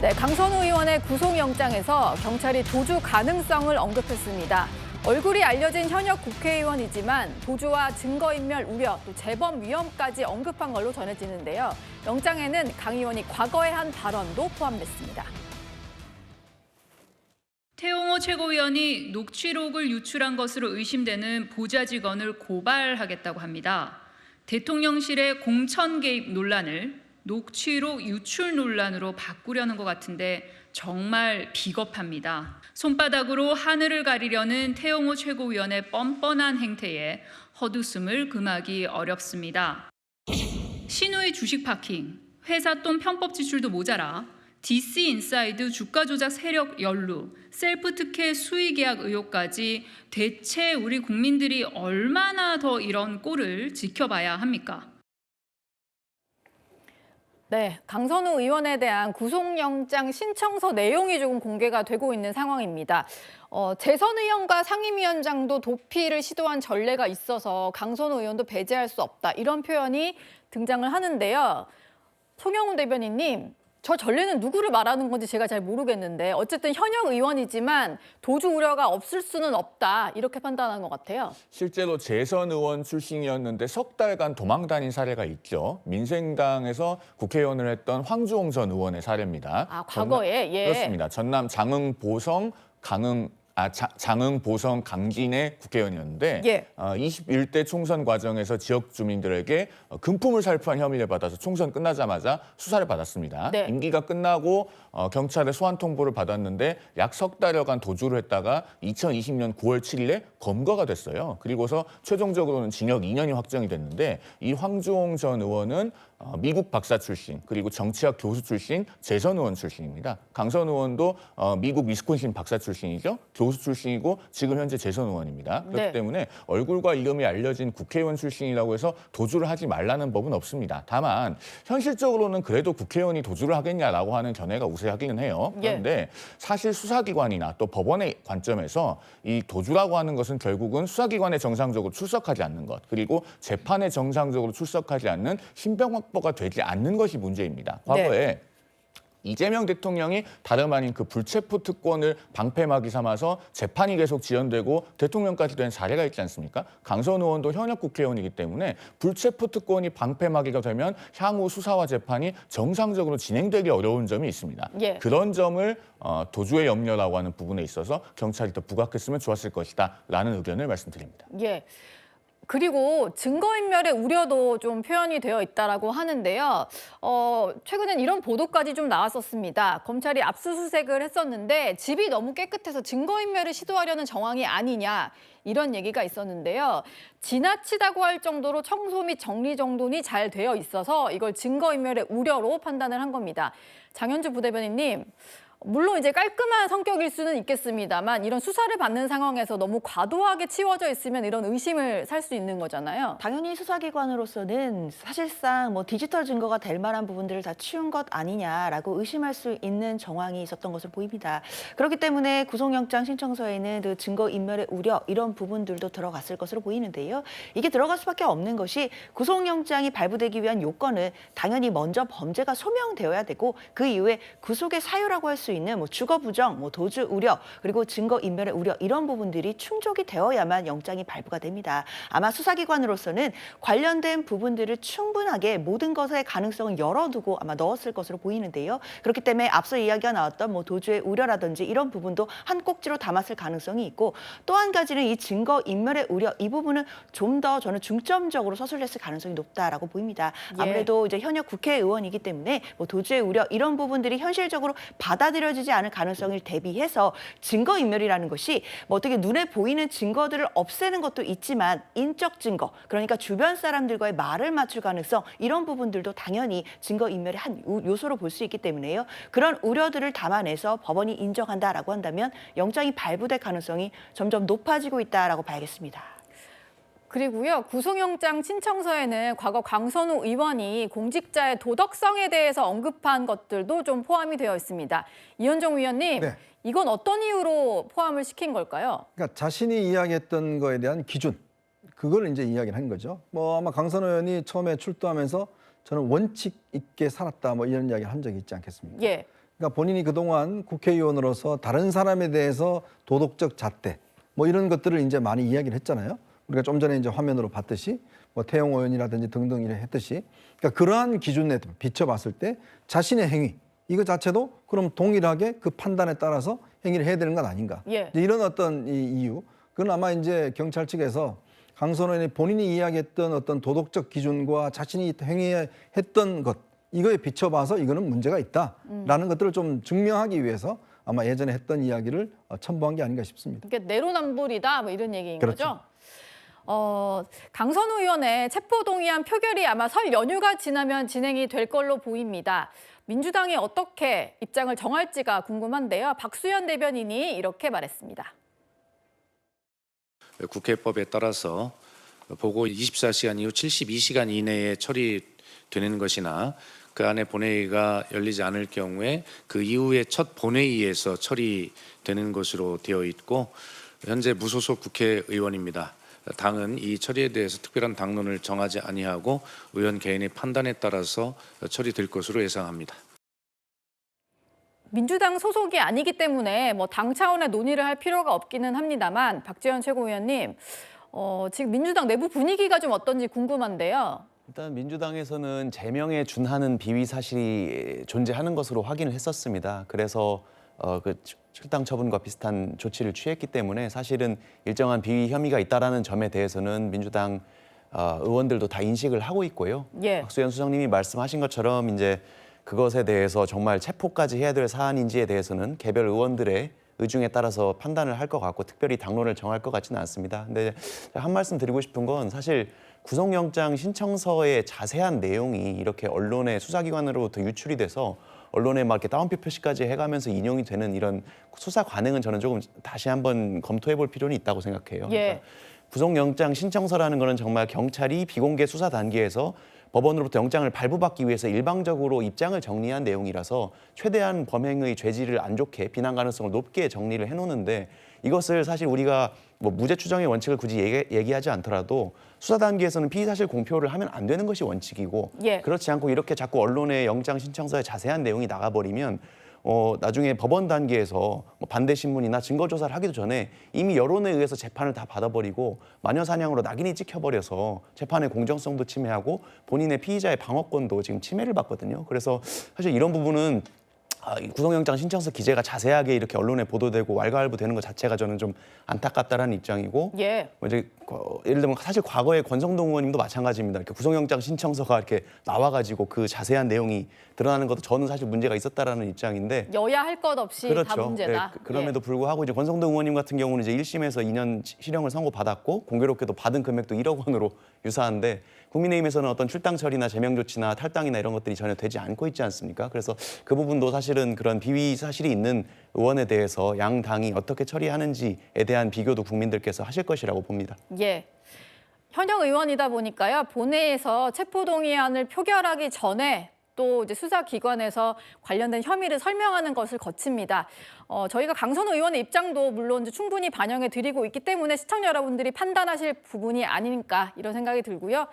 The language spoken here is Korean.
네, 강선우 의원의 구속영장에서 경찰이 도주 가능성을 언급했습니다. 얼굴이 알려진 현역 국회의원이지만 도주와 증거인멸 우려, 또 재범 위험까지 언급한 걸로 전해지는데요. 영장에는 강 의원이 과거에 한 발언도 포함됐습니다. 태용호 최고위원이 녹취록을 유출한 것으로 의심되는 보좌 직원을 고발하겠다고 합니다. 대통령실의 공천 개입 논란을 녹취록 유출 논란으로 바꾸려는 것 같은데 정말 비겁합니다. 손바닥으로 하늘을 가리려는 태용호 최고위원의 뻔뻔한 행태에 헛웃음을 금하기 어렵습니다. 신우의 주식 파킹, 회사 돈 편법 지출도 모자라 DC 인사이드 주가 조작 세력 연루, 셀프 특혜 수의 계약 의혹까지 대체 우리 국민들이 얼마나 더 이런 꼴을 지켜봐야 합니까? 네, 강선우 의원에 대한 구속영장 신청서 내용이 조금 공개가 되고 있는 상황입니다. 재선 의원과 상임위원장도 도피를 시도한 전례가 있어서 강선우 의원도 배제할 수 없다. 이런 표현이 등장을 하는데요. 송영훈 대변인님, 저 전례는 누구를 말하는 건지 제가 잘 모르겠는데 어쨌든 현역 의원이지만 도주 우려가 없을 수는 없다. 이렇게 판단한 것 같아요. 실제로 재선 의원 출신이었는데 석 달간 도망 다닌 사례가 있죠. 민생당에서 국회의원을 했던 황주홍 전 의원의 사례입니다. 아, 과거에? 예. 그렇습니다. 전남 장흥, 보성, 장흥, 보성, 강진의 국회의원이었는데 예. 21대 총선 과정에서 지역 주민들에게 금품을 살포한 혐의를 받아서 총선 끝나자마자 수사를 받았습니다. 네. 임기가 끝나고 경찰에 소환 통보를 받았는데 약 석 달여간 도주를 했다가 2020년 9월 7일에 검거가 됐어요. 그리고서 최종적으로는 징역 2년이 확정이 됐는데 이 황주홍 전 의원은 미국 박사 출신, 그리고 정치학 교수 출신, 재선 의원 출신입니다. 강선 의원도 미국 위스콘신 박사 출신이죠. 교수 출신이고 지금 현재 재선 의원입니다. 그렇기 네. 때문에 얼굴과 이름이 알려진 국회의원 출신이라고 해서 도주를 하지 말라는 법은 없습니다. 다만 현실적으로는 그래도 국회의원이 도주를 하겠냐라고 하는 견해가 우세하기는 해요. 그런데 사실 수사기관이나 또 법원의 관점에서 이 도주라고 하는 것은 결국은 수사기관에 정상적으로 출석하지 않는 것, 그리고 재판에 정상적으로 출석하지 않는 신병 확보가 되지 않는 것이 문제입니다. 과거에 이재명 대통령이 다름 아닌 그 불체포 특권을 방패막이 삼아서 재판이 계속 지연되고 대통령까지 된 사례가 있지 않습니까? 강선 의원도 현역 국회의원이기 때문에 불체포 특권이 방패막이가 되면 향후 수사와 재판이 정상적으로 진행되기 어려운 점이 있습니다. 예. 그런 점을 도주의 염려라고 하는 부분에 있어서 경찰이 더 부각했으면 좋았을 것이다라는 의견을 말씀드립니다. 예. 그리고 증거인멸의 우려도 좀 표현이 되어 있다라고 하는데요. 최근엔 이런 보도까지 좀 나왔었습니다. 검찰이 압수수색을 했었는데 집이 너무 깨끗해서 증거인멸을 시도하려는 정황이 아니냐 이런 얘기가 있었는데요. 지나치다고 할 정도로 청소 및 정리정돈이 잘 되어 있어서 이걸 증거인멸의 우려로 판단을 한 겁니다. 장현주 부대변인님. 물론 이제 깔끔한 성격일 수는 있겠습니다만 이런 수사를 받는 상황에서 너무 과도하게 치워져 있으면 이런 의심을 살 수 있는 거잖아요. 당연히 수사기관으로서는 사실상 뭐 디지털 증거가 될 만한 부분들을 다 치운 것 아니냐라고 의심할 수 있는 정황이 있었던 것으로 보입니다. 그렇기 때문에 구속영장 신청서에는 그 증거인멸의 우려 이런 부분들도 들어갔을 것으로 보이는데요. 이게 들어갈 수밖에 없는 것이 구속영장이 발부되기 위한 요건은 당연히 먼저 범죄가 소명되어야 되고 그 이후에 구속의 사유라고 할 수 있는 뭐 주거 부정, 뭐 도주 우려, 그리고 증거 인멸의 우려 이런 부분들이 충족이 되어야만 영장이 발부가 됩니다. 아마 수사기관으로서는 관련된 부분들을 충분하게 모든 것의 가능성을 열어두고 아마 넣었을 것으로 보이는데요. 그렇기 때문에 앞서 이야기가 나왔던 뭐 도주의 우려라든지 이런 부분도 한 꼭지로 담았을 가능성이 있고 또 한 가지는 이 증거 인멸의 우려 이 부분은 좀 더 저는 중점적으로 서술했을 가능성이 높다라고 보입니다. 아무래도 이제 현역 국회의원이기 때문에 뭐 도주의 우려 이런 부분들이 현실적으로 받아들여지지 않을 가능성을 대비해서 증거인멸이라는 것이 뭐 어떻게 눈에 보이는 증거들을 없애는 것도 있지만 인적 증거, 그러니까 주변 사람들과의 말을 맞출 가능성 이런 부분들도 당연히 증거인멸의 한 요소로 볼 수 있기 때문에요. 그런 우려들을 담아내서 법원이 인정한다라고 한다면 영장이 발부될 가능성이 점점 높아지고 있다라고 봐야겠습니다. 그리고요, 구속영장 신청서에는 과거 강선우 의원이 공직자의 도덕성에 대해서 언급한 것들도 좀 포함이 되어 있습니다. 이현정 위원님, 네. 이건 어떤 이유로 포함을 시킨 걸까요? 그러니까 자신이 이야기했던 거에 대한 기준, 그걸 이제 이야기를 한 거죠. 뭐 아마 강선우 의원이 처음에 출두하면서 저는 원칙 있게 살았다 뭐 이런 이야기를 한 적이 있지 않겠습니까? 예. 그러니까 본인이 그동안 국회의원으로서 다른 사람에 대해서 도덕적 잣대 뭐 이런 것들을 이제 많이 이야기를 했잖아요. 우리가 좀 전에 이제 화면으로 봤듯이 뭐 태용 의원이라든지 등등 이래 했듯이 그러니까 그러한 기준에 비춰봤을 때 자신의 행위 이거 자체도 그럼 동일하게 그 판단에 따라서 행위를 해야 되는 건 아닌가. 예. 이제 이런 어떤 이유 그건 아마 이제 경찰 측에서 강선호 의원이 본인이 이야기했던 어떤 도덕적 기준과 자신이 행위했던 것 이거에 비춰봐서 이거는 문제가 있다라는 것들을 좀 증명하기 위해서 아마 예전에 했던 이야기를 첨부한 게 아닌가 싶습니다. 이게 내로남불이다 뭐 이런 얘기인 그렇죠. 거죠? 강선우 의원의 체포동의안 표결이 아마 설 연휴가 지나면 진행이 될 걸로 보입니다. 민주당이 어떻게 입장을 정할지가 궁금한데요. 박수현 대변인이 이렇게 말했습니다. 국회법에 따라서 보고 24시간 이후 72시간 이내에 처리되는 것이나 그 안에 본회의가 열리지 않을 경우에 그 이후에 첫 본회의에서 처리되는 것으로 되어 있고 현재 무소속 국회의원입니다. 당은 이 처리에 대해서 특별한 당론을 정하지 아니하고 의원 개인의 판단에 따라서 처리될 것으로 예상합니다. 민주당 소속이 아니기 때문에 뭐 당 차원의 논의를 할 필요가 없기는 합니다만 박지원 최고위원님, 지금 민주당 내부 분위기가 좀 어떤지 궁금한데요. 일단 민주당에서는 제명에 준하는 비위 사실이 존재하는 것으로 확인을 했었습니다. 그래서 그 출당 처분과 비슷한 조치를 취했기 때문에 사실은 일정한 비위 혐의가 있다라는 점에 대해서는 민주당 의원들도 다 인식을 하고 있고요. 예. 박수현 수석님이 말씀하신 것처럼 이제 그것에 대해서 정말 체포까지 해야 될 사안인지에 대해서는 개별 의원들의 의중에 따라서 판단을 할 것 같고 특별히 당론을 정할 것 같지는 않습니다. 근데 한 말씀 드리고 싶은 건 사실 구속영장 신청서의 자세한 내용이 이렇게 언론의 수사기관으로부터 유출이 돼서 언론에 막 이렇게 따옴표 표시까지 해가면서 인용이 되는 이런 수사 관행은 저는 조금 다시 한번 검토해 볼 필요는 있다고 생각해요. 예. 그러니까 구속영장 신청서라는 거는 정말 경찰이 비공개 수사 단계에서 법원으로부터 영장을 발부받기 위해서 일방적으로 입장을 정리한 내용이라서 최대한 범행의 죄질을 안 좋게 비난 가능성을 높게 정리를 해놓는데 이것을 사실 우리가 뭐 무죄 추정의 원칙을 굳이 얘기하지 않더라도 수사 단계에서는 피의 사실 공표를 하면 안 되는 것이 원칙이고 예. 그렇지 않고 이렇게 자꾸 언론의 영장 신청서에 자세한 내용이 나가버리면 나중에 법원 단계에서 뭐 반대 신문이나 증거 조사를 하기도 전에 이미 여론에 의해서 재판을 다 받아버리고 마녀사냥으로 낙인이 찍혀버려서 재판의 공정성도 침해하고 본인의 피의자의 방어권도 지금 침해를 받거든요. 그래서 사실 이런 부분은 이 구속영장 신청서 기재가 자세하게 이렇게 언론에 보도되고 왈가왈부되는 것 자체가 저는 좀 안타깝다라는 입장이고 예. 이제 예를 들면 사실 과거에 권성동 의원님도 마찬가지입니다. 이렇게 구속영장 신청서가 이렇게 나와가지고 그 자세한 내용이 드러나는 것도 저는 사실 문제가 있었다라는 입장인데 여야 할 것 없이 다 문제다. 예, 그럼에도 불구하고 이제 권성동 의원님 같은 경우는 이제 1심에서 2년 실형을 선고받았고 공교롭게도 받은 금액도 1억 원으로 유사한데 국민의힘에서는 어떤 출당 처리나 제명 조치나 탈당이나 이런 것들이 전혀 되지 않고 있지 않습니까? 그래서 그 부분도 사실은 그런 비위 사실이 있는 의원에 대해서 양 당이 어떻게 처리하는지에 대한 비교도 국민들께서 하실 것이라고 봅니다. 예. 현역 의원이다 보니까요. 본회의에서 체포동의안을 표결하기 전에 또 이제 수사기관에서 관련된 혐의를 설명하는 것을 거칩니다. 저희가 강선우 의원의 입장도 물론 이제 충분히 반영해 드리고 있기 때문에 시청자 여러분들이 판단하실 부분이 아닐까 이런 생각이 들고요.